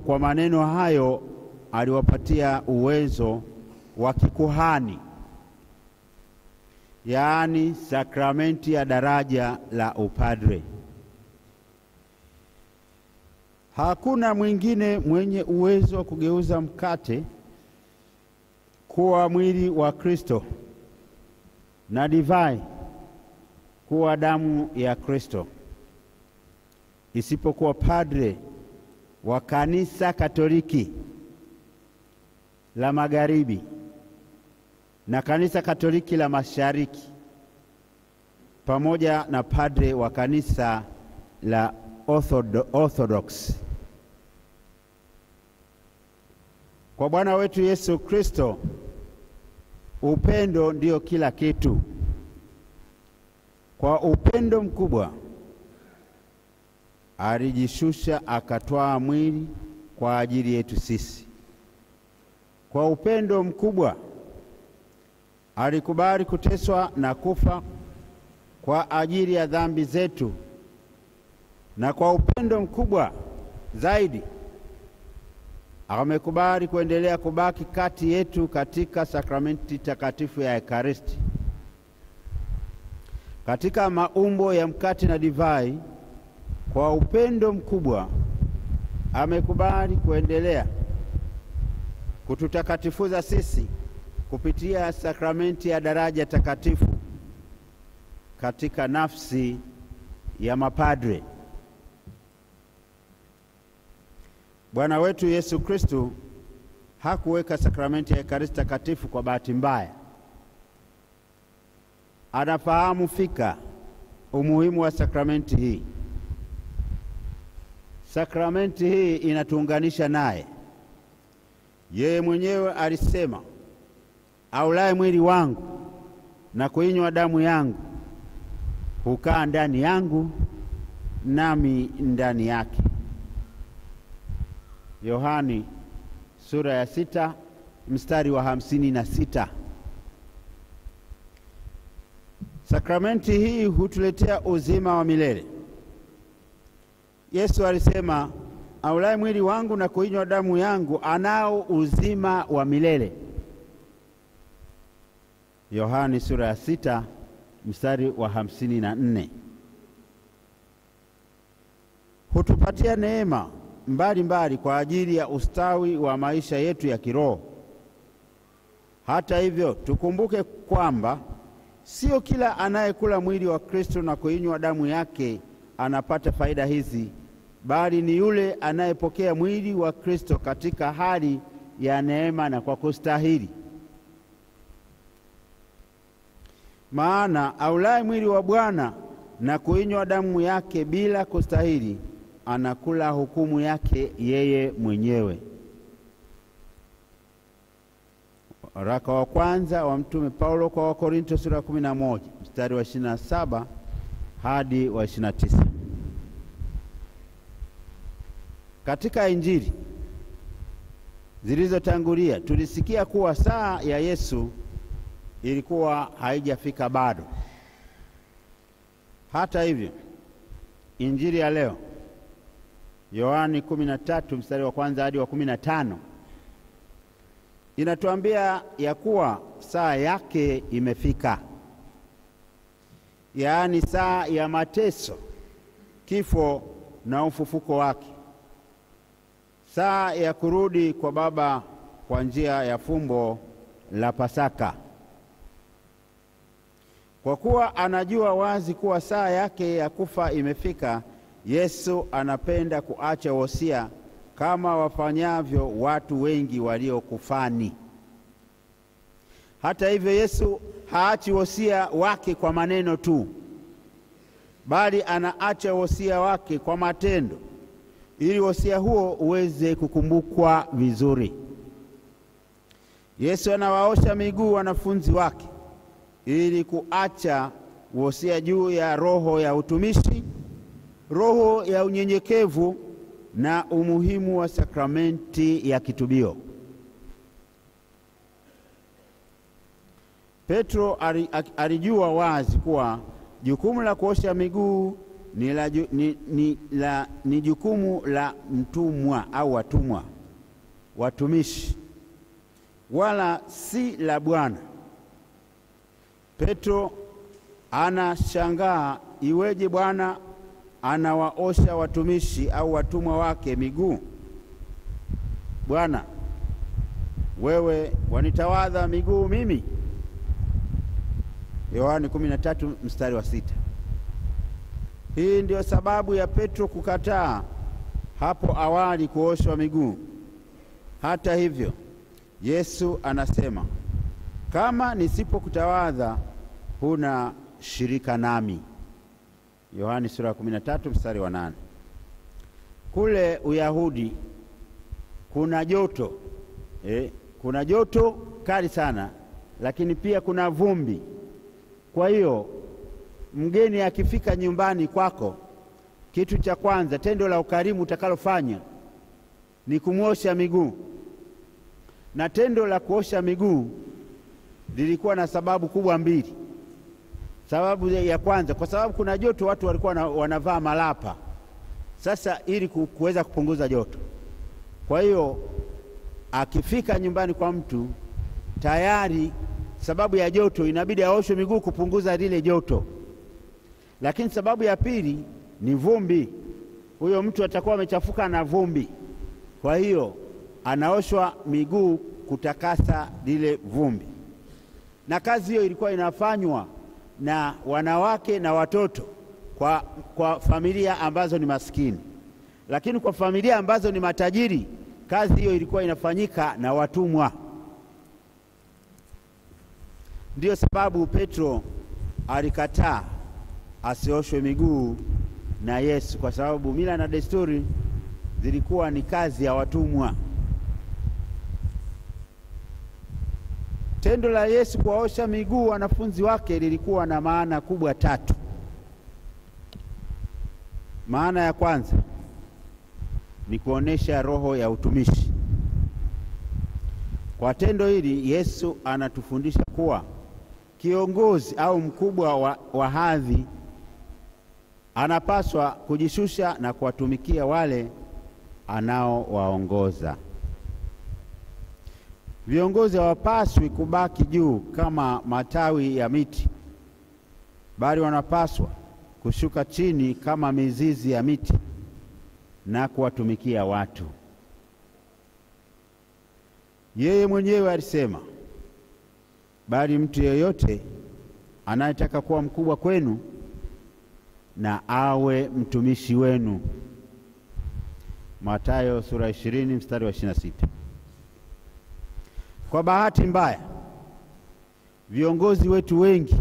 kwa maneno hayo aliwapatia uwezo wa kikuhani, yaani sakramenti ya daraja la upadre. Hakuna mwingine mwenye uwezo wa kugeuza mkate kuwa mwili wa Kristo na divai kuwa damu ya Kristo isipokuwa padre wa Kanisa Katoliki la Magharibi na Kanisa Katoliki la Mashariki, pamoja na padre wa kanisa la Orthodox. Kwa Bwana wetu Yesu Kristo, upendo ndio kila kitu. Kwa upendo mkubwa alijishusha akatwaa mwili kwa ajili yetu sisi. Kwa upendo mkubwa alikubali kuteswa na kufa kwa ajili ya dhambi zetu, na kwa upendo mkubwa zaidi amekubali kuendelea kubaki kati yetu katika sakramenti takatifu ya Ekaristi, katika maumbo ya mkate na divai. Kwa upendo mkubwa amekubali kuendelea kututakatifuza sisi kupitia sakramenti ya daraja takatifu katika nafsi ya mapadre. Bwana wetu Yesu Kristo hakuweka sakramenti ya Ekaristi takatifu kwa bahati mbaya. Anafahamu fika umuhimu wa sakramenti hii. Sakramenti hii inatuunganisha naye. Yeye mwenyewe alisema, aulaye mwili wangu na kuinywa damu yangu hukaa ndani yangu nami ndani yake. Yohani sura ya 6 mstari wa 56. Sakramenti hii hutuletea uzima wa milele. Yesu alisema, aulaye mwili wangu na kuinywa damu yangu anao uzima wa milele. Yohani sura ya 6 mstari wa 54. Hutupatia neema mbalimbali kwa ajili ya ustawi wa maisha yetu ya kiroho. Hata hivyo, tukumbuke kwamba sio kila anayekula mwili wa Kristo na kuinywa damu yake anapata faida hizi, bali ni yule anayepokea mwili wa Kristo katika hali ya neema na kwa kustahili. Maana aulaye mwili wa Bwana na kuinywa damu yake bila kustahili anakula hukumu yake yeye mwenyewe. Waraka wa kwanza wa Mtume Paulo kwa Wakorinto sura ya 11 mstari wa 27 hadi wa 29. Katika Injili zilizotangulia tulisikia kuwa saa ya Yesu ilikuwa haijafika bado. Hata hivyo, Injili ya leo Yohani 13 mstari wa kwanza hadi wa 15 inatuambia ya kuwa saa yake imefika, yaani saa ya mateso, kifo na ufufuko wake, saa ya kurudi kwa Baba kwa njia ya fumbo la Pasaka. Kwa kuwa anajua wazi kuwa saa yake ya kufa imefika, Yesu anapenda kuacha wosia kama wafanyavyo watu wengi waliokufani. Hata hivyo, Yesu haachi wosia wake kwa maneno tu, bali anaacha wosia wake kwa matendo, ili wosia huo uweze kukumbukwa vizuri. Yesu anawaosha miguu wanafunzi wake ili kuacha wosia juu ya roho ya utumishi, roho ya unyenyekevu na umuhimu wa sakramenti ya kitubio. Petro alijua wazi kuwa jukumu la kuosha miguu ni jukumu la mtumwa au watumwa, watumishi, wala si la bwana. Petro anashangaa, iweje bwana anawaosha watumishi au watumwa wake miguu? Bwana, wewe wanitawadha miguu mimi? Yohana 13:6. Hii ndio sababu ya Petro kukataa hapo awali kuoshwa miguu. Hata hivyo, Yesu anasema, kama nisipokutawadha huna shirika nami. Yohana 13:8. Kule Uyahudi kuna joto, kuna joto kali sana, lakini pia kuna vumbi. Kwa hiyo mgeni akifika nyumbani kwako, kitu cha kwanza, tendo la ukarimu utakalofanya ni kumwosha miguu. Na tendo la kuosha miguu lilikuwa na sababu kubwa mbili. Sababu ya kwanza, kwa sababu kuna joto, watu walikuwa wanavaa malapa sasa ili kuweza kupunguza joto. Kwa hiyo akifika nyumbani kwa mtu tayari, sababu ya joto, inabidi aoshwe miguu kupunguza lile joto. Lakini sababu ya pili ni vumbi. Huyo mtu atakuwa amechafuka na vumbi, kwa hiyo anaoshwa miguu kutakasa lile vumbi. Na kazi hiyo ilikuwa inafanywa na wanawake na watoto kwa familia ambazo ni maskini. Lakini kwa familia ambazo ni matajiri, kazi hiyo ilikuwa inafanyika na watumwa. Ndiyo sababu Petro alikataa asioshwe miguu na Yesu, kwa sababu mila na desturi zilikuwa ni kazi ya watumwa. Tendo la Yesu kuwaosha miguu wanafunzi wake lilikuwa na maana kubwa tatu. Maana ya kwanza ni kuonesha roho ya utumishi. Kwa tendo hili Yesu anatufundisha kuwa kiongozi au mkubwa wa hadhi anapaswa kujishusha na kuwatumikia wale anaowaongoza. Viongozi hawapaswi kubaki juu kama matawi ya miti, bali wanapaswa kushuka chini kama mizizi ya miti na kuwatumikia watu. Yeye mwenyewe alisema, bali mtu yeyote anayetaka kuwa mkubwa kwenu na awe mtumishi wenu. Mathayo 20:26. Kwa bahati mbaya, viongozi wetu wengi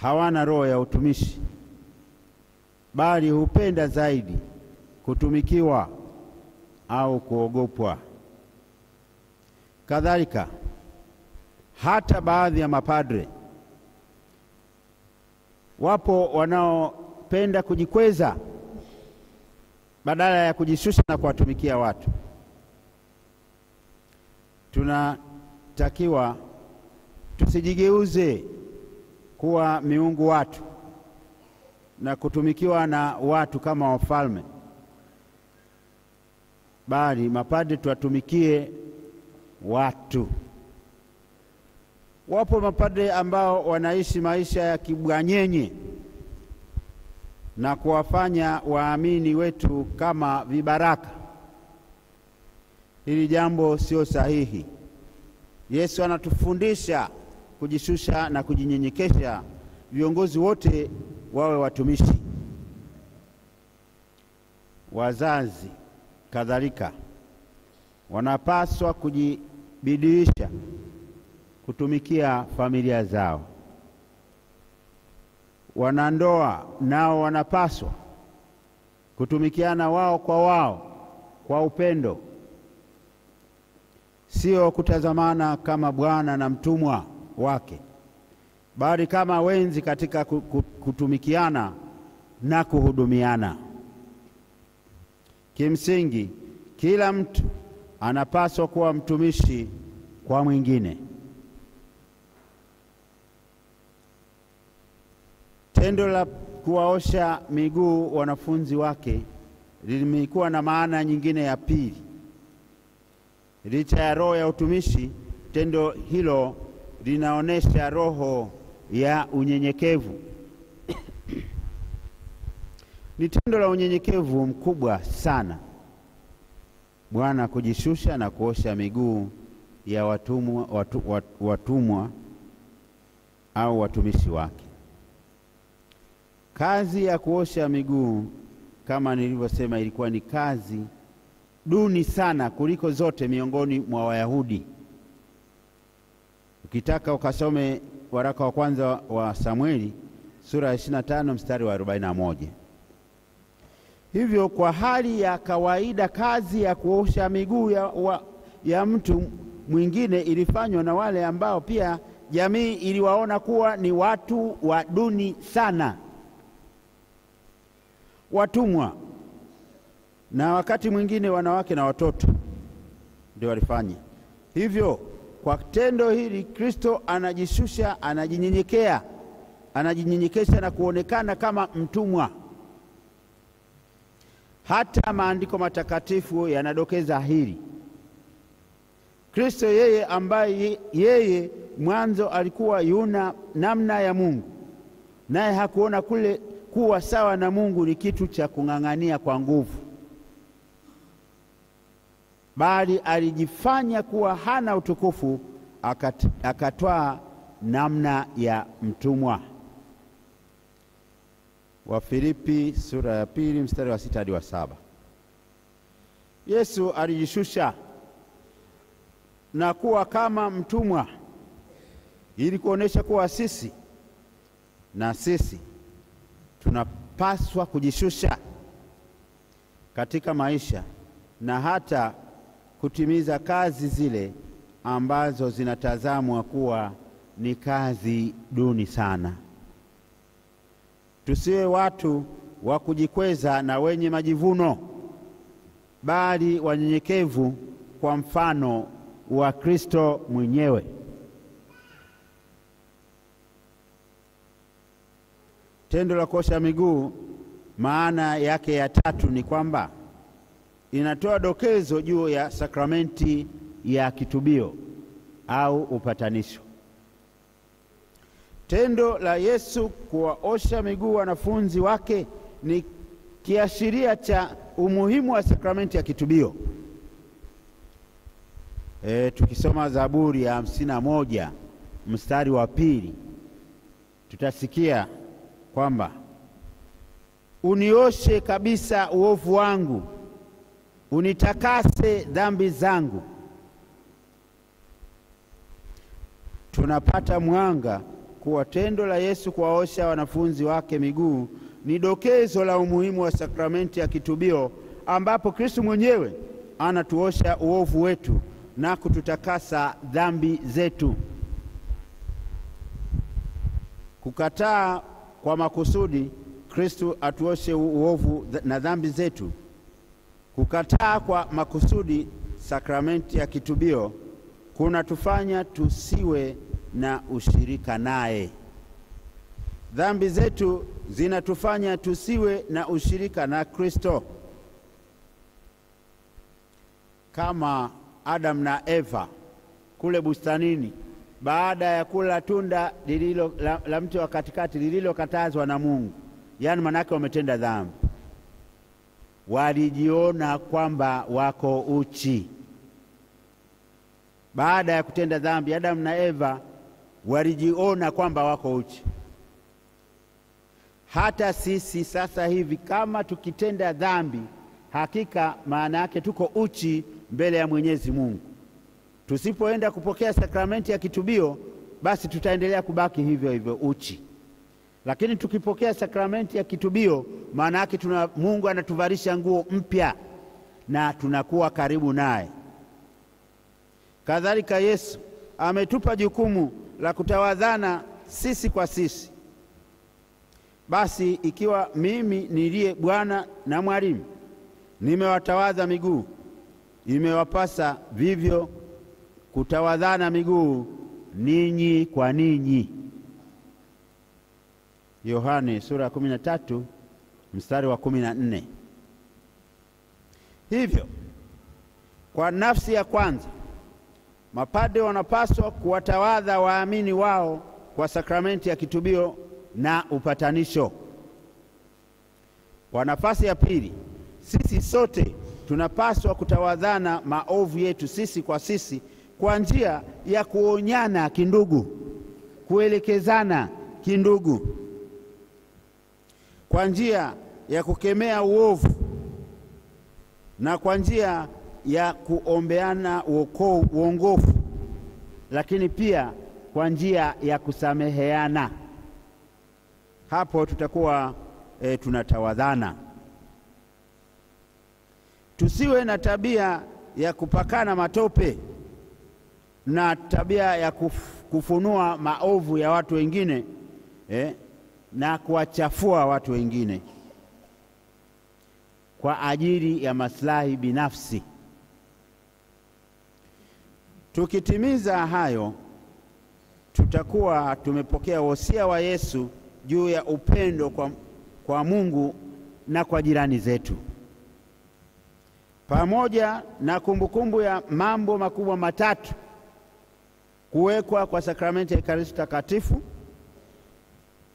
hawana roho ya utumishi, bali hupenda zaidi kutumikiwa au kuogopwa. Kadhalika, hata baadhi ya mapadre wapo wanaopenda kujikweza badala ya kujishusha na kuwatumikia watu. Tunatakiwa tusijigeuze kuwa miungu watu na kutumikiwa na watu kama wafalme, bali mapadre tuwatumikie watu. Wapo mapadre ambao wanaishi maisha ya kibwanyenye na kuwafanya waamini wetu kama vibaraka. Hili jambo sio sahihi. Yesu anatufundisha kujishusha na kujinyenyekesha. Viongozi wote wawe watumishi. Wazazi kadhalika wanapaswa kujibidiisha kutumikia familia zao. Wanandoa nao wanapaswa kutumikiana wao kwa upendo, sio kutazamana kama bwana na mtumwa wake, bali kama wenzi katika kutumikiana na kuhudumiana. Kimsingi, kila mtu anapaswa kuwa mtumishi kwa mwingine. Tendo la kuwaosha miguu wanafunzi wake limekuwa na maana nyingine ya pili. Licha ya roho ya utumishi, tendo hilo linaonesha roho ya unyenyekevu. Ni tendo la unyenyekevu mkubwa sana Bwana kujishusha na kuosha miguu ya watumwa au watumishi wake. Kazi ya kuosha miguu, kama nilivyosema, ilikuwa ni kazi duni sana kuliko zote miongoni mwa Wayahudi. Ukitaka ukasome waraka wa kwanza wa Samueli sura ya 25 mstari wa 41. Hivyo kwa hali ya kawaida kazi ya kuosha miguu ya mtu mwingine ilifanywa na wale ambao pia jamii iliwaona kuwa ni watu wa duni sana, watumwa, na wakati mwingine wanawake na watoto ndio walifanya hivyo. Kwa tendo hili Kristo anajishusha, anajinyenyekesha na kuonekana kama mtumwa. Hata maandiko matakatifu yanadokeza hili. Kristo yeye ambaye yeye mwanzo alikuwa yuna namna ya Mungu, naye hakuona kule kuwa sawa na Mungu ni kitu cha kung'ang'ania kwa nguvu, bali alijifanya kuwa hana utukufu, akatwaa namna ya mtumwa. Wafilipi sura ya 2 mstari wa 6 hadi wa 7. Yesu alijishusha na kuwa kama mtumwa ili kuonesha kuwa sisi tunapaswa kujishusha katika maisha na hata kutimiza kazi zile ambazo zinatazamwa kuwa ni kazi duni sana. Tusiwe watu wa kujikweza na wenye majivuno, bali wanyenyekevu kwa mfano wa Kristo mwenyewe. Tendo la kuosha miguu, maana yake ya tatu ni kwamba inatoa dokezo juu ya sakramenti ya kitubio au upatanisho. Tendo la Yesu kuwaosha miguu wanafunzi wake ni kiashiria cha umuhimu wa sakramenti ya kitubio. Tukisoma Zaburi ya 51 mstari wa 2 tutasikia kwamba unioshe kabisa uovu wangu, unitakase dhambi zangu. Tunapata mwanga kuwa tendo la Yesu kuwaosha wanafunzi wake miguu ni dokezo la umuhimu wa sakramenti ya kitubio, ambapo Kristo mwenyewe anatuosha uovu wetu na kututakasa dhambi zetu. Kukataa kwa makusudi Kristo atuoshe uovu na dhambi zetu, kukataa kwa makusudi sakramenti ya kitubio kunatufanya tusiwe na ushirika naye. Dhambi zetu zinatufanya tusiwe na ushirika na Kristo. Kama Adam na Eva kule bustanini, baada ya kula tunda la mti wa katikati lililokatazwa na Mungu, yaani manake wametenda dhambi, walijiona kwamba wako uchi. Baada ya kutenda dhambi, Adam na Eva walijiona kwamba wako uchi. Hata sisi sasa hivi kama tukitenda dhambi, hakika maana yake tuko uchi mbele ya Mwenyezi Mungu. Tusipoenda kupokea sakramenti ya kitubio, basi tutaendelea kubaki hivyo hivyo uchi. Lakini tukipokea sakramenti ya kitubio, maana yake Mungu anatuvalisha nguo mpya na tunakuwa karibu naye. Kadhalika Yesu ametupa jukumu la kutawadhana sisi kwa sisi. Basi ikiwa mimi niliye Bwana na mwalimu nimewatawadha miguu, imewapasa vivyo kutawadhana miguu ninyi kwa ninyi. Yohane sura ya 13 mstari wa 14. Hivyo kwa nafsi ya kwanza, mapadre wanapaswa kuwatawadha waamini wao kwa sakramenti ya kitubio na upatanisho. Kwa nafasi ya pili, sisi sote tunapaswa kutawadhana maovu yetu sisi kwa sisi kwa njia ya kuonyana kindugu, kuelekezana kindugu, kwa njia ya kukemea uovu na kwa njia ya kuombeana uongofu, lakini pia kwa njia ya kusameheana. Hapo tutakuwa tunatawadhana. Tusiwe na tabia ya kupakana matope na tabia ya kufunua maovu ya watu wengine na kuwachafua watu wengine kwa ajili ya maslahi binafsi. Tukitimiza hayo, tutakuwa tumepokea wosia wa Yesu juu ya upendo kwa Mungu na kwa jirani zetu, pamoja na kumbukumbu ya mambo makubwa matatu: kuwekwa kwa sakramenti ya Ekaristi Takatifu,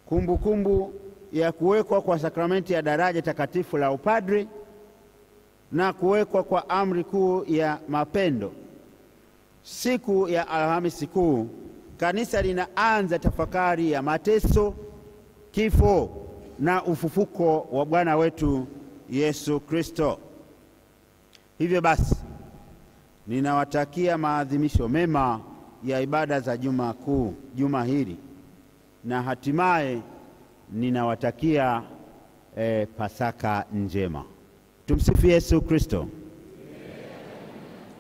kumbukumbu ya kuwekwa kwa sakramenti ya daraja takatifu la upadre, na kuwekwa kwa amri kuu ya mapendo. Siku ya Alhamisi Kuu, kanisa linaanza tafakari ya mateso, kifo na ufufuko wa Bwana wetu Yesu Kristo. Hivyo basi, ninawatakia maadhimisho mema ya ibada za Juma Kuu juma hili, na hatimaye ninawatakia Pasaka njema. Tumsifu Yesu Kristo.